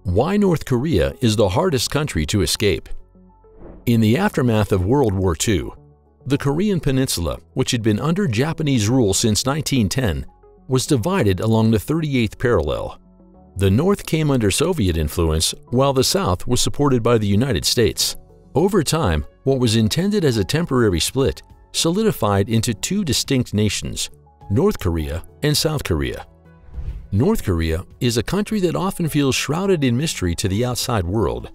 Why North Korea is the hardest country to escape. In the aftermath of World War II, the Korean Peninsula, which had been under Japanese rule since 1910, was divided along the 38th parallel. The North came under Soviet influence, while the South was supported by the United States. Over time, what was intended as a temporary split solidified into two distinct nations, North Korea and South Korea. North Korea is a country that often feels shrouded in mystery to the outside world.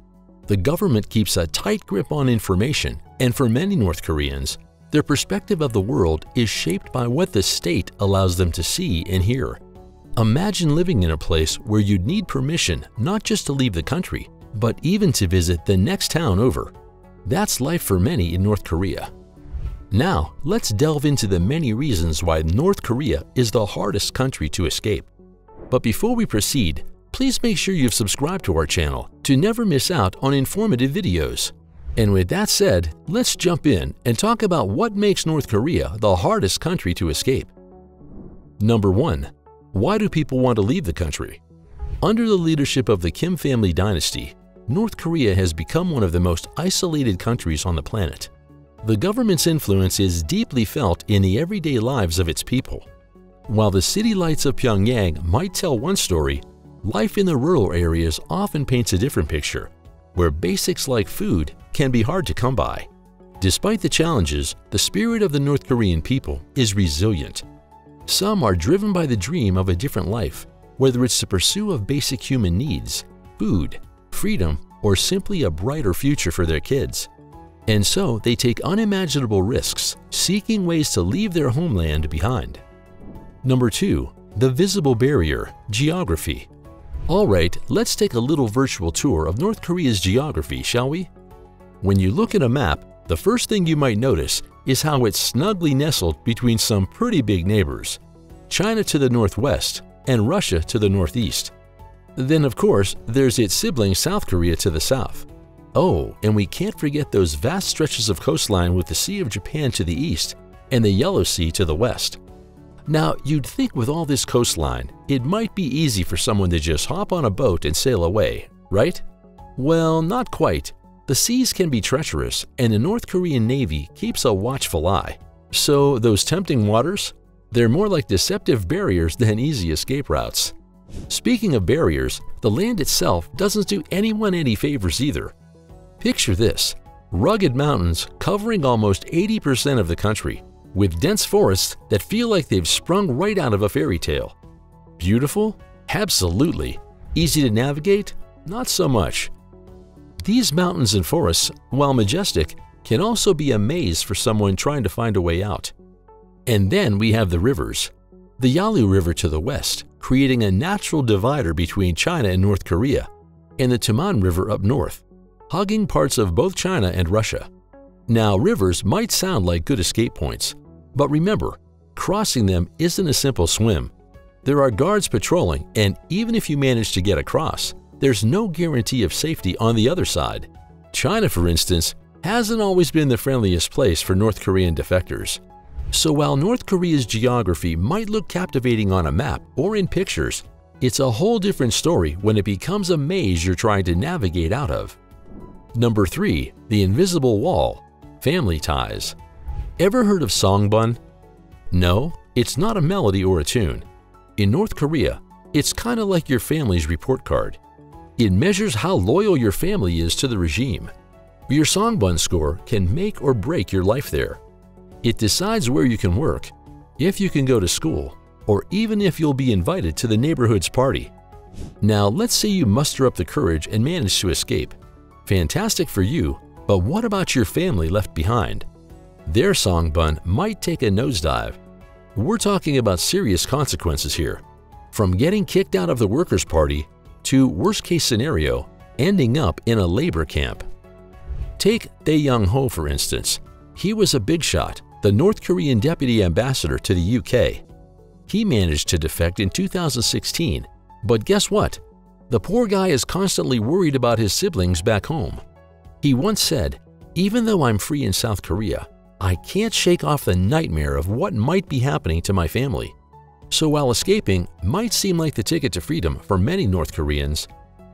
The government keeps a tight grip on information, and for many North Koreans, their perspective of the world is shaped by what the state allows them to see and hear. Imagine living in a place where you'd need permission not just to leave the country, but even to visit the next town over. That's life for many in North Korea. Now, let's delve into the many reasons why North Korea is the hardest country to escape. But before we proceed, please make sure you've subscribed to our channel to never miss out on informative videos. And with that said, let's jump in and talk about what makes North Korea the hardest country to escape. Number 1. Why do people want to leave the country? Under the leadership of the Kim family dynasty, North Korea has become one of the most isolated countries on the planet. The government's influence is deeply felt in the everyday lives of its people. While the city lights of Pyongyang might tell one story, life in the rural areas often paints a different picture, where basics like food can be hard to come by. Despite the challenges, the spirit of the North Korean people is resilient. Some are driven by the dream of a different life, whether it's the pursuit of basic human needs, food, freedom, or simply a brighter future for their kids. And so they take unimaginable risks, seeking ways to leave their homeland behind. Number 2. The visible barrier, geography. Alright, let's take a little virtual tour of North Korea's geography, shall we? When you look at a map, the first thing you might notice is how it's snugly nestled between some pretty big neighbors, China to the northwest and Russia to the northeast. Then of course, there's its sibling South Korea to the south. Oh, and we can't forget those vast stretches of coastline with the Sea of Japan to the east and the Yellow Sea to the west. Now, you'd think with all this coastline, it might be easy for someone to just hop on a boat and sail away, right? Well, not quite. The seas can be treacherous, and the North Korean Navy keeps a watchful eye. So those tempting waters? They're more like deceptive barriers than easy escape routes. Speaking of barriers, the land itself doesn't do anyone any favors either. Picture this: rugged mountains covering almost 80% of the country, with dense forests that feel like they've sprung right out of a fairy tale. Beautiful? Absolutely. Easy to navigate? Not so much. These mountains and forests, while majestic, can also be a maze for someone trying to find a way out. And then we have the rivers. The Yalu River to the west, creating a natural divider between China and North Korea, and the Taman River up north, hugging parts of both China and Russia. Now, rivers might sound like good escape points, but remember, crossing them isn't a simple swim. There are guards patrolling, and even if you manage to get across, there's no guarantee of safety on the other side. China, for instance, hasn't always been the friendliest place for North Korean defectors. So while North Korea's geography might look captivating on a map or in pictures, it's a whole different story when it becomes a maze you're trying to navigate out of. Number 3. The invisible wall, family ties. Ever heard of songbun? No, it's not a melody or a tune. In North Korea, it's kind of like your family's report card. It measures how loyal your family is to the regime. Your songbun score can make or break your life there. It decides where you can work, if you can go to school, or even if you'll be invited to the neighborhood's party. Now, let's say you muster up the courage and manage to escape. Fantastic for you, but what about your family left behind? Their songbun might take a nosedive. We're talking about serious consequences here, from getting kicked out of the workers' party to, worst-case scenario, ending up in a labor camp. Take Dae Young-ho, for instance. He was a big shot, the North Korean deputy ambassador to the UK. He managed to defect in 2016, but guess what? The poor guy is constantly worried about his siblings back home. He once said, "Even though I'm free in South Korea, I can't shake off the nightmare of what might be happening to my family." So while escaping might seem like the ticket to freedom for many North Koreans,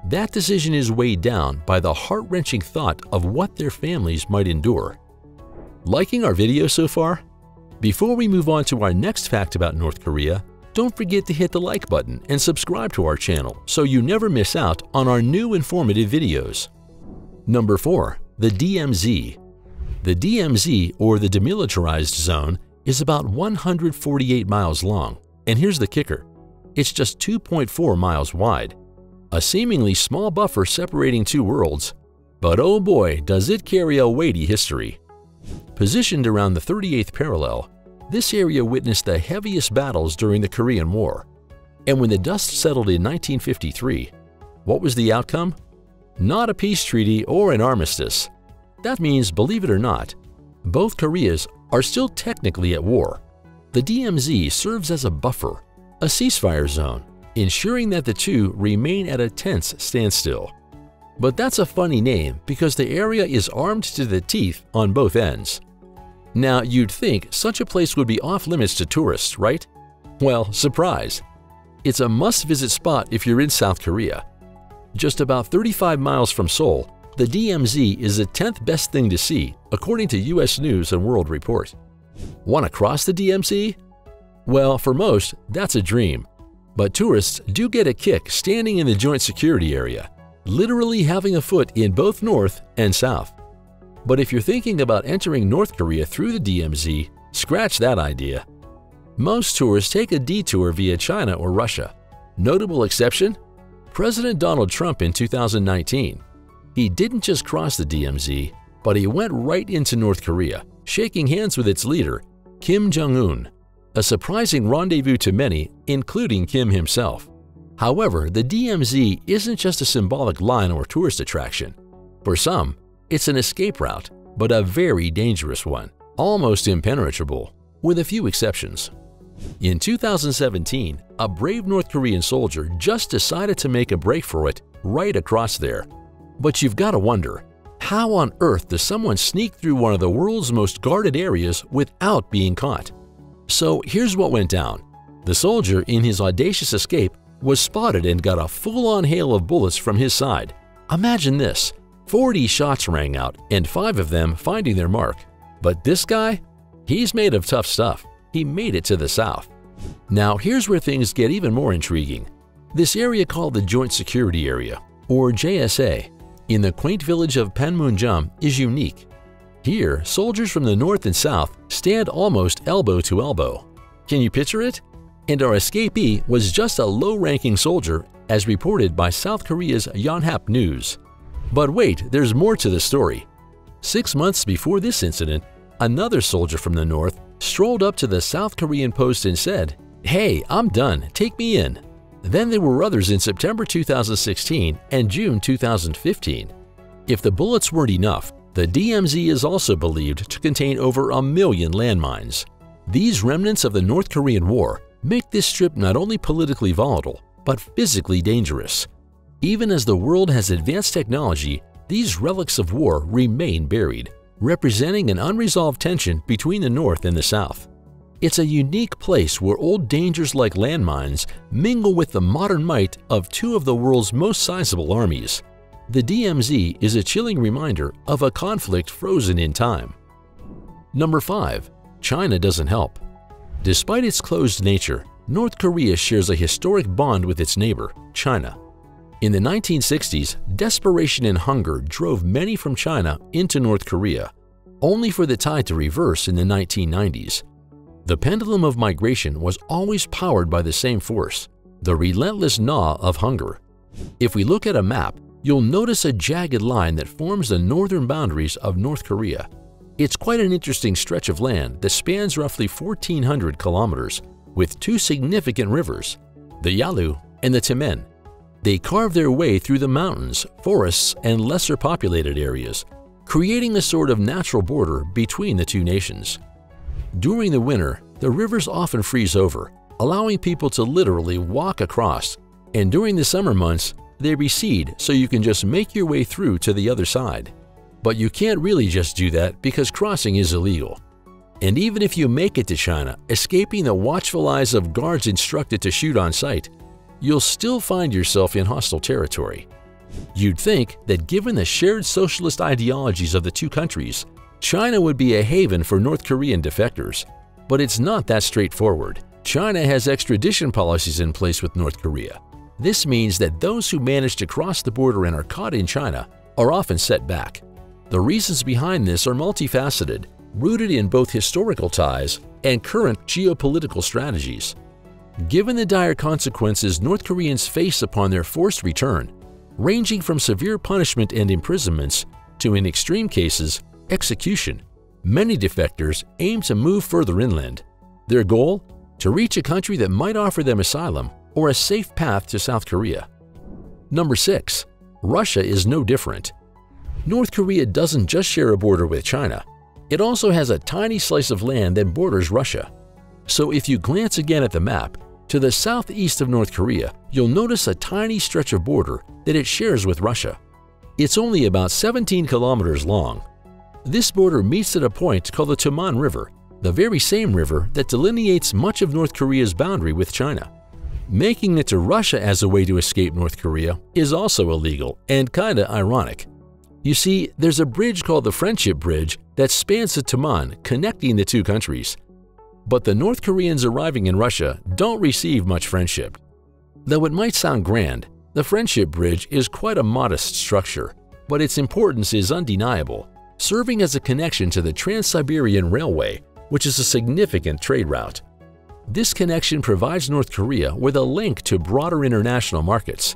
that decision is weighed down by the heart-wrenching thought of what their families might endure. Liking our video so far? Before we move on to our next fact about North Korea, don't forget to hit the like button and subscribe to our channel so you never miss out on our new informative videos. Number 4. The DMZ. The DMZ, or the Demilitarized Zone, is about 148 miles long, and here's the kicker. It's just 2.4 miles wide. A seemingly small buffer separating two worlds, but oh boy does it carry a weighty history. Positioned around the 38th parallel, this area witnessed the heaviest battles during the Korean War. And when the dust settled in 1953, what was the outcome? Not a peace treaty or an armistice. That means, believe it or not, both Koreas are still technically at war. The DMZ serves as a buffer, a ceasefire zone, ensuring that the two remain at a tense standstill. But that's a funny name because the area is armed to the teeth on both ends. Now, you'd think such a place would be off-limits to tourists, right? Well, surprise! It's a must-visit spot if you're in South Korea. Just about 35 miles from Seoul, the DMZ is the 10th best thing to see, according to US News and World Report. Want to cross the DMZ? Well, for most, that's a dream. But tourists do get a kick standing in the joint security area, literally having a foot in both North and South. But if you're thinking about entering North Korea through the DMZ, scratch that idea. Most tours take a detour via China or Russia. Notable exception? President Donald Trump in 2019. He didn't just cross the DMZ, but he went right into North Korea, shaking hands with its leader, Kim Jong-un. A surprising rendezvous to many, including Kim himself. However, the DMZ isn't just a symbolic line or tourist attraction. For some, it's an escape route, but a very dangerous one, almost impenetrable, with a few exceptions. In 2017, a brave North Korean soldier just decided to make a break for it right across there. But you've got to wonder, how on earth does someone sneak through one of the world's most guarded areas without being caught? So here's what went down. The soldier, in his audacious escape, was spotted and got a full-on hail of bullets from his side. Imagine this, 40 shots rang out and 5 of them finding their mark. But this guy? He's made of tough stuff. He made it to the south. Now here's where things get even more intriguing. This area called the Joint Security Area, or JSA, in the quaint village of Panmunjom is unique. Here, soldiers from the north and south stand almost elbow to elbow. Can you picture it? And our escapee was just a low-ranking soldier, as reported by South Korea's Yonhap News. But wait, there's more to the story. 6 months before this incident, another soldier from the north strolled up to the South Korean post and said, "Hey, I'm done, take me in." Then there were others in September 2016 and June 2015. If the bullets weren't enough, the DMZ is also believed to contain over 1 million landmines. These remnants of the North Korean War make this strip not only politically volatile, but physically dangerous. Even as the world has advanced technology, these relics of war remain buried, representing an unresolved tension between the North and the South. It's a unique place where old dangers like landmines mingle with the modern might of two of the world's most sizable armies. The DMZ is a chilling reminder of a conflict frozen in time. Number 5. China doesn't help. Despite its closed nature, North Korea shares a historic bond with its neighbor, China. In the 1960s, desperation and hunger drove many from China into North Korea, only for the tide to reverse in the 1990s. The pendulum of migration was always powered by the same force, the relentless gnaw of hunger. If we look at a map, you'll notice a jagged line that forms the northern boundaries of North Korea. It's quite an interesting stretch of land that spans roughly 1,400 kilometers, with two significant rivers, the Yalu and the Timen. They carve their way through the mountains, forests, and lesser populated areas, creating a sort of natural border between the two nations. During the winter, the rivers often freeze over, allowing people to literally walk across, and during the summer months, they recede so you can just make your way through to the other side. But you can't really just do that because crossing is illegal. And even if you make it to China, escaping the watchful eyes of guards instructed to shoot on sight, you'll still find yourself in hostile territory. You'd think that given the shared socialist ideologies of the two countries, China would be a haven for North Korean defectors. But it's not that straightforward. China has extradition policies in place with North Korea. This means that those who manage to cross the border and are caught in China are often set back. The reasons behind this are multifaceted, rooted in both historical ties and current geopolitical strategies. Given the dire consequences North Koreans face upon their forced return, ranging from severe punishment and imprisonments to, in extreme cases, execution, many defectors aim to move further inland. Their goal? To reach a country that might offer them asylum or a safe path to South Korea. Number 6. Russia is no different. North Korea doesn't just share a border with China. It also has a tiny slice of land that borders Russia. So if you glance again at the map, to the southeast of North Korea, you'll notice a tiny stretch of border that it shares with Russia. It's only about 17 kilometers long. This border meets at a point called the Taman River, the very same river that delineates much of North Korea's boundary with China. Making it to Russia as a way to escape North Korea is also illegal and kinda ironic. You see, there's a bridge called the Friendship Bridge that spans the Taman, connecting the two countries. But the North Koreans arriving in Russia don't receive much friendship. Though it might sound grand, the Friendship Bridge is quite a modest structure, but its importance is undeniable, serving as a connection to the Trans-Siberian Railway, which is a significant trade route. This connection provides North Korea with a link to broader international markets,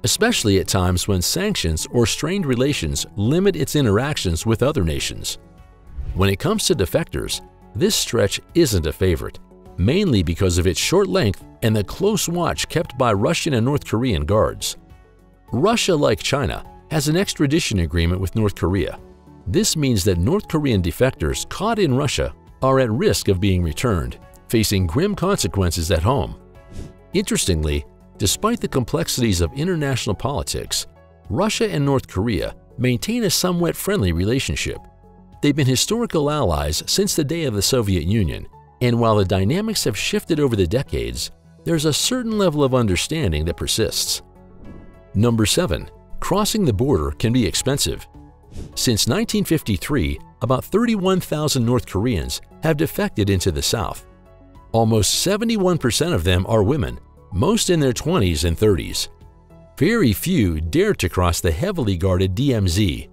especially at times when sanctions or strained relations limit its interactions with other nations. When it comes to defectors, this stretch isn't a favorite, mainly because of its short length and the close watch kept by Russian and North Korean guards. Russia, like China, has an extradition agreement with North Korea. This means that North Korean defectors caught in Russia are at risk of being returned, facing grim consequences at home. Interestingly, despite the complexities of international politics, Russia and North Korea maintain a somewhat friendly relationship. They've been historical allies since the day of the Soviet Union, and while the dynamics have shifted over the decades, there's a certain level of understanding that persists. Number 7. Crossing the border can be expensive. Since 1953, about 31,000 North Koreans have defected into the South. Almost 71% of them are women, most in their 20s and 30s. Very few dare to cross the heavily guarded DMZ.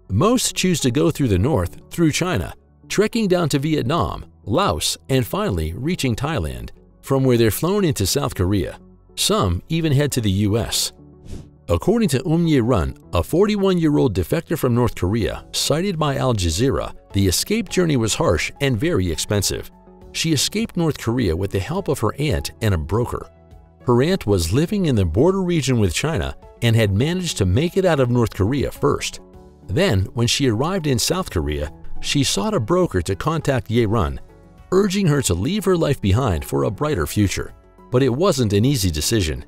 Most choose to go through the north, through China, trekking down to Vietnam, Laos, and finally reaching Thailand, from where they're flown into South Korea. Some even head to the US. According to Ye-run, a 41-year-old defector from North Korea, cited by Al Jazeera, the escape journey was harsh and very expensive. She escaped North Korea with the help of her aunt and a broker. Her aunt was living in the border region with China and had managed to make it out of North Korea first. Then, when she arrived in South Korea, she sought a broker to contact Ye-run, urging her to leave her life behind for a brighter future. But it wasn't an easy decision.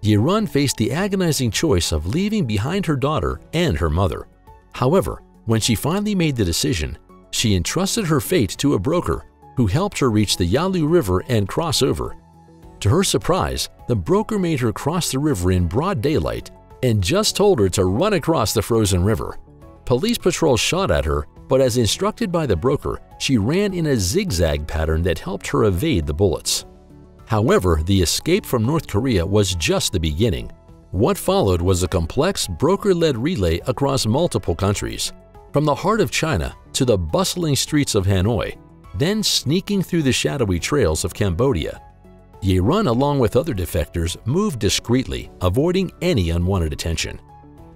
Ye-run faced the agonizing choice of leaving behind her daughter and her mother. However, when she finally made the decision, she entrusted her fate to a broker who helped her reach the Yalu River and cross over. To her surprise, the broker made her cross the river in broad daylight and just told her to run across the frozen river. Police patrols shot at her, but as instructed by the broker, she ran in a zigzag pattern that helped her evade the bullets. However, the escape from North Korea was just the beginning. What followed was a complex broker-led relay across multiple countries, from the heart of China to the bustling streets of Hanoi, then sneaking through the shadowy trails of Cambodia. Ye-run, along with other defectors, moved discreetly, avoiding any unwanted attention.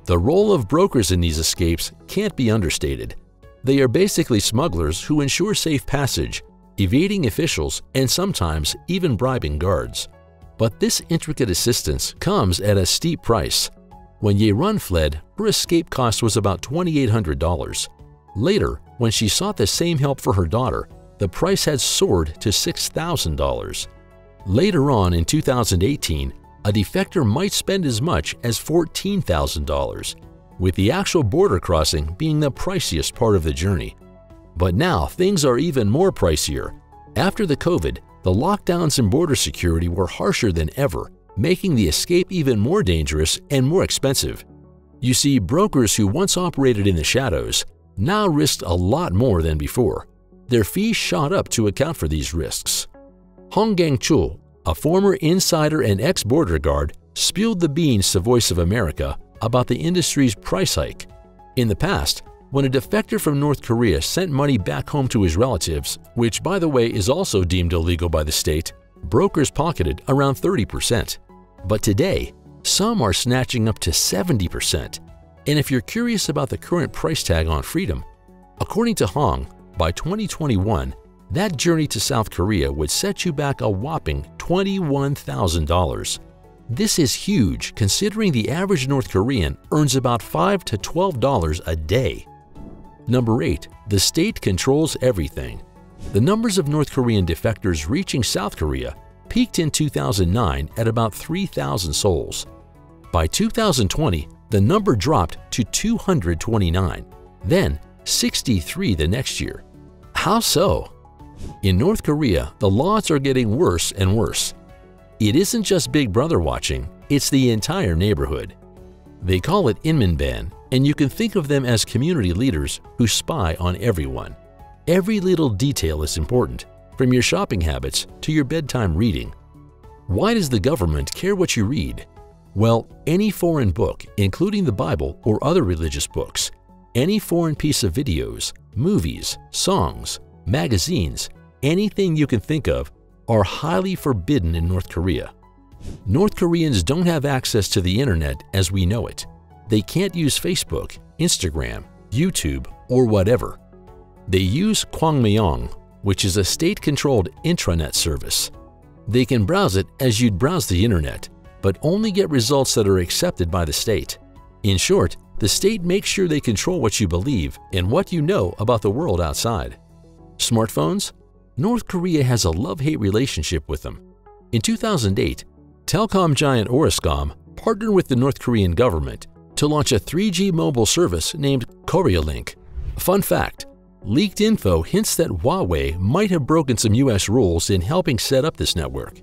The role of brokers in these escapes can't be understated. They are basically smugglers who ensure safe passage, evading officials and sometimes even bribing guards. But this intricate assistance comes at a steep price. When Ye-run fled, her escape cost was about $2,800. Later, when she sought the same help for her daughter, the price had soared to $6,000. Later on in 2018, a defector might spend as much as $14,000, with the actual border crossing being the priciest part of the journey. But now things are even more pricier. After the COVID, the lockdowns and border security were harsher than ever, making the escape even more dangerous and more expensive. You see, brokers who once operated in the shadows now risked a lot more than before. Their fees shot up to account for these risks. Hong Gang-chul, a former insider and ex-border guard, spilled the beans to Voice of America about the industry's price hike. In the past, when a defector from North Korea sent money back home to his relatives, which by the way is also deemed illegal by the state, brokers pocketed around 30%. But today, some are snatching up to 70%. And if you're curious about the current price tag on freedom, according to Hong, by 2021, that journey to South Korea would set you back a whopping $21,000. This is huge considering the average North Korean earns about $5 to $12 a day. Number 8. The state controls everything. The numbers of North Korean defectors reaching South Korea peaked in 2009 at about 3,000 souls. By 2020, the number dropped to 229, then 63 the next year. How so? In North Korea, the laws are getting worse and worse. It isn't just Big Brother watching, it's the entire neighborhood. They call it Inminban, and you can think of them as community leaders who spy on everyone. Every little detail is important, from your shopping habits to your bedtime reading. Why does the government care what you read? Well, any foreign book, including the Bible or other religious books, any foreign piece of videos, movies, songs, magazines, anything you can think of, are highly forbidden in North Korea. North Koreans don't have access to the internet as we know it. They can't use Facebook, Instagram, YouTube, or whatever. They use Kwangmyeong, which is a state-controlled intranet service. They can browse it as you'd browse the internet, but only get results that are accepted by the state. In short, the state makes sure they control what you believe and what you know about the world outside. Smartphones? North Korea has a love-hate relationship with them. In 2008, telecom giant Orascom partnered with the North Korean government to launch a 3G mobile service named Korealink. Fun fact, leaked info hints that Huawei might have broken some US rules in helping set up this network.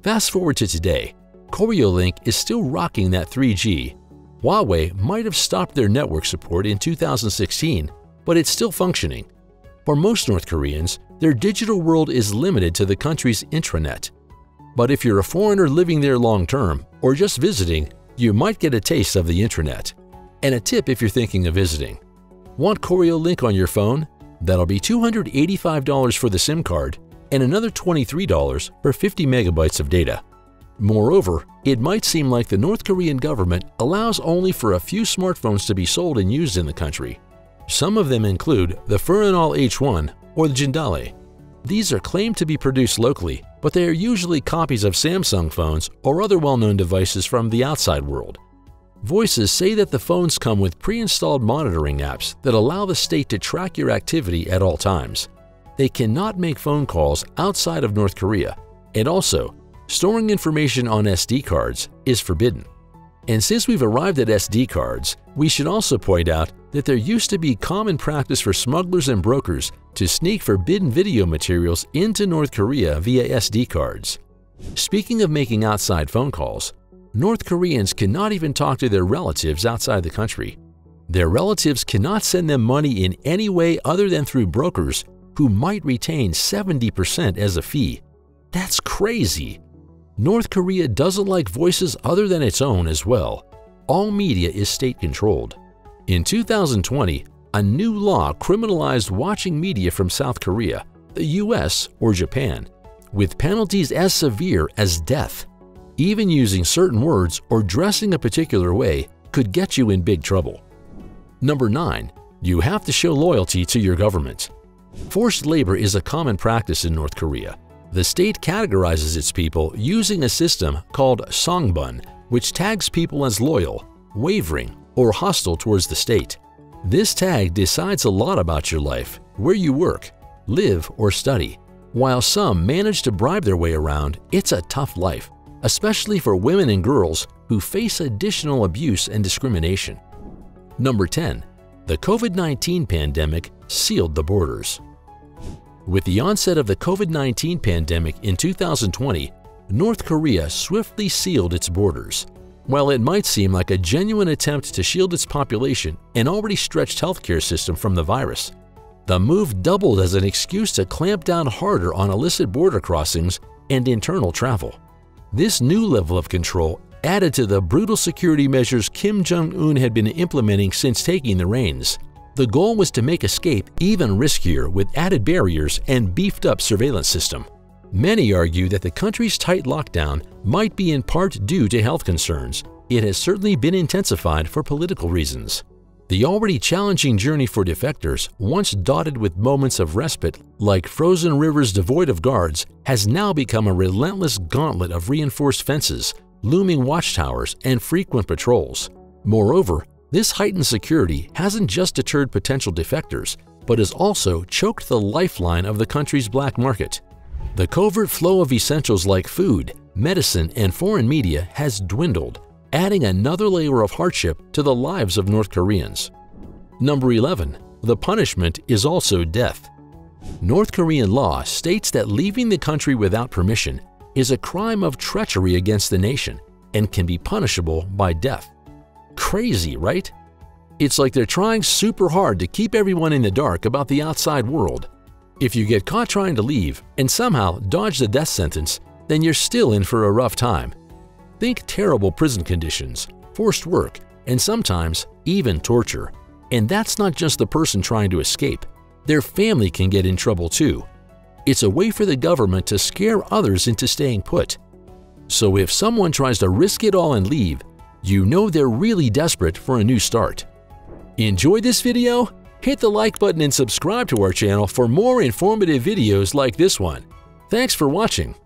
Fast forward to today, Korealink is still rocking that 3G. Huawei might have stopped their network support in 2016, but it's still functioning. For most North Koreans, their digital world is limited to the country's intranet. But if you're a foreigner living there long-term or just visiting, you might get a taste of the intranet. And a tip if you're thinking of visiting. Want Korealink on your phone? That'll be $285 for the SIM card and another $23 for 50 megabytes of data. Moreover, it might seem like the North Korean government allows only for a few smartphones to be sold and used in the country. Some of them include the Furanol H1 or the Jindale. These are claimed to be produced locally, but they are usually copies of Samsung phones or other well-known devices from the outside world. Voices say that the phones come with pre-installed monitoring apps that allow the state to track your activity at all times. They cannot make phone calls outside of North Korea, and also, storing information on SD cards is forbidden. And since we've arrived at SD cards, we should also point out that there used to be common practice for smugglers and brokers to sneak forbidden video materials into North Korea via SD cards. Speaking of making outside phone calls, North Koreans cannot even talk to their relatives outside the country. Their relatives cannot send them money in any way other than through brokers who might retain 70% as a fee. That's crazy! North Korea doesn't like voices other than its own as well. All media is state-controlled. In 2020, a new law criminalized watching media from South Korea, the US, or Japan, with penalties as severe as death. Even using certain words or dressing a particular way could get you in big trouble. Number 9. You have to show loyalty to your government. Forced labor is a common practice in North Korea. The state categorizes its people using a system called songbun, which tags people as loyal, wavering, or hostile towards the state. This tag decides a lot about your life, where you work, live, or study. While some manage to bribe their way around, it's a tough life, especially for women and girls who face additional abuse and discrimination. Number 10. The COVID-19 pandemic sealed the borders. With the onset of the COVID-19 pandemic in 2020, North Korea swiftly sealed its borders. While it might seem like a genuine attempt to shield its population and already stretched healthcare system from the virus, the move doubled as an excuse to clamp down harder on illicit border crossings and internal travel. This new level of control added to the brutal security measures Kim Jong-un had been implementing since taking the reins. The goal was to make escape even riskier with added barriers and beefed-up surveillance system. Many argue that the country's tight lockdown might be in part due to health concerns. It has certainly been intensified for political reasons. The already challenging journey for defectors, once dotted with moments of respite like frozen rivers devoid of guards, has now become a relentless gauntlet of reinforced fences, looming watchtowers, and frequent patrols. Moreover, this heightened security hasn't just deterred potential defectors, but has also choked the lifeline of the country's black market. The covert flow of essentials like food, medicine, and foreign media has dwindled, adding another layer of hardship to the lives of North Koreans. Number 11. The punishment is also death. North Korean law states that leaving the country without permission is a crime of treachery against the nation and can be punishable by death. Crazy, right? It's like they're trying super hard to keep everyone in the dark about the outside world. If you get caught trying to leave and somehow dodge the death sentence, then you're still in for a rough time. Think terrible prison conditions, forced work, and sometimes even torture. And that's not just the person trying to escape. Their family can get in trouble too. It's a way for the government to scare others into staying put. So if someone tries to risk it all and leave, you know they're really desperate for a new start. Enjoyed this video? Hit the like button and subscribe to our channel for more informative videos like this one. Thanks for watching.